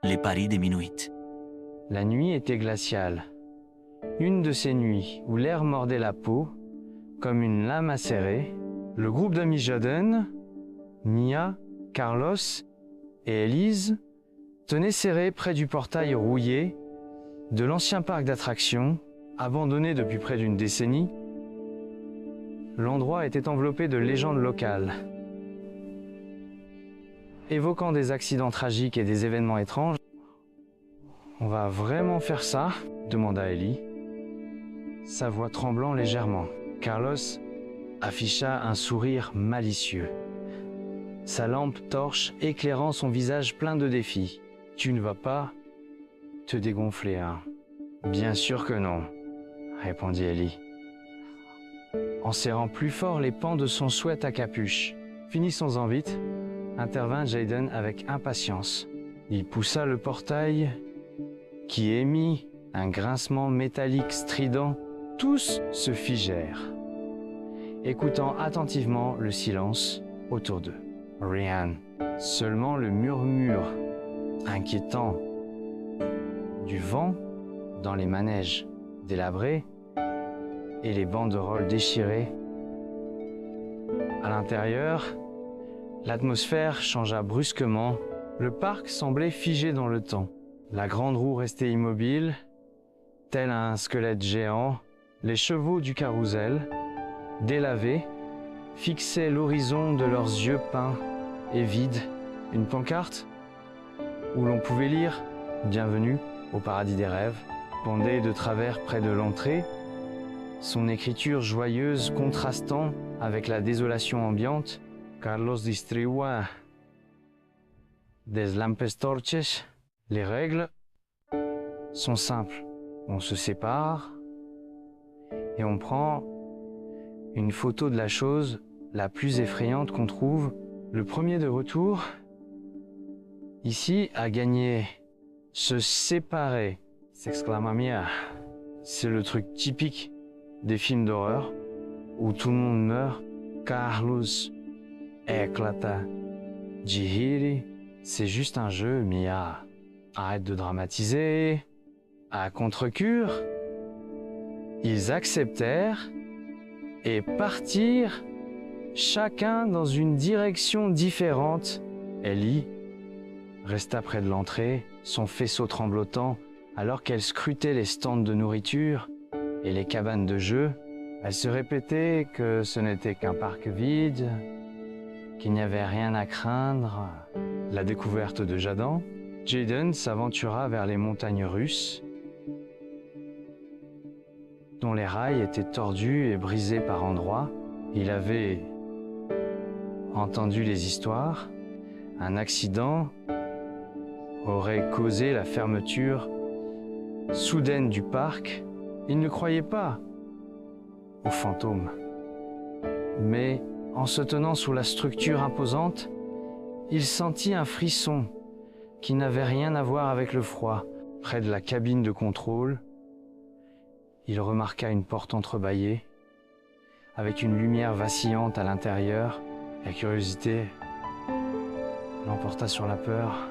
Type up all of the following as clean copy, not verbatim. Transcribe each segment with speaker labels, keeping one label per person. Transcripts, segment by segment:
Speaker 1: le pari diminuite.
Speaker 2: La nuit était glaciale. Une de ces nuits où l'air mordait la peau, comme une lame acérée, le groupe d'amis Jaden, Mia, Carlos et Elise tenaient serrés près du portail rouillé de l'ancien parc d'attractions, abandonné depuis près d'une décennie. L'endroit était enveloppé de légendes locales, évoquant des accidents tragiques et des événements étranges. « On va vraiment faire ça ?» demanda Ellie, sa voix tremblant légèrement. Carlos afficha un sourire malicieux, sa lampe torche éclairant son visage plein de défis. « Tu ne vas pas te dégonfler, hein ?»« Bien sûr que non, » répondit Ellie, en serrant plus fort les pans de son sweat à capuche. « Finissons-en vite » intervint Jaden avec impatience. Il poussa le portail qui émit un grincement métallique strident. Tous se figèrent, écoutant attentivement le silence autour d'eux. Rien, seulement le murmure inquiétant du vent dans les manèges délabrés et les banderoles déchirées. À l'intérieur, l'atmosphère changea brusquement. Le parc semblait figé dans le temps. La grande roue restait immobile, tel un squelette géant. Les chevaux du carrousel, délavés, fixaient l'horizon de leurs yeux peints et vides. Une pancarte où l'on pouvait lire « Bienvenue au paradis des rêves » pendait de travers près de l'entrée, son écriture joyeuse contrastant avec la désolation ambiante. Carlos distribua des lampes torches. Les règles sont simples. On se sépare et on prend une photo de la chose la plus effrayante qu'on trouve. Le premier de retour, ici, a gagné. Se séparer, s'exclama Mia. C'est le truc typique des films d'horreur où tout le monde meurt. Carlos éclata. Jihiri, c'est juste un jeu, Mia. Arrête de dramatiser. À contre-cure, ils acceptèrent et partirent chacun dans une direction différente. Ellie resta près de l'entrée, son faisceau tremblotant, alors qu'elle scrutait les stands de nourriture et les cabanes de jeux. Elle se répétait que ce n'était qu'un parc vide, qu'il n'y avait rien à craindre. La découverte de Jaden, Jaden s'aventura vers les montagnes russes, dont les rails étaient tordus et brisés par endroits. Il avait entendu les histoires. Un accident aurait causé la fermeture soudaine du parc. Il ne croyait pas aux fantômes. Mais en se tenant sous la structure imposante, il sentit un frisson qui n'avait rien à voir avec le froid. Près de la cabine de contrôle, il remarqua une porte entrebâillée, avec une lumière vacillante à l'intérieur. La curiosité l'emporta sur la peur.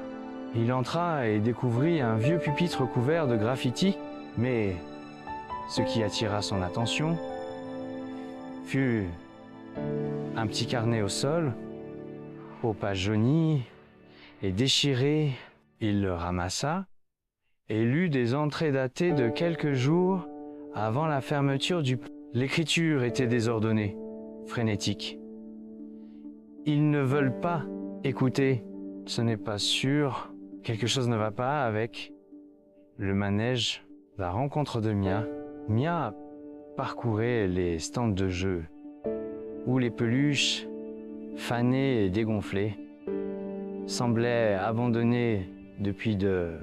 Speaker 2: Il entra et découvrit un vieux pupitre couvert de graffitis, mais ce qui attira son attention fut un petit carnet au sol, aux pages jaunies et déchirées. Il le ramassa et lut des entrées datées de quelques jours avant la fermeture du... L'écriture était désordonnée, frénétique. Ils ne veulent pas écouter. Ce n'est pas sûr. Quelque chose ne va pas avec le manège. La rencontre de Mia. Mia parcourait les stands de jeux où les peluches, fanées et dégonflées, semblaient abandonnées depuis de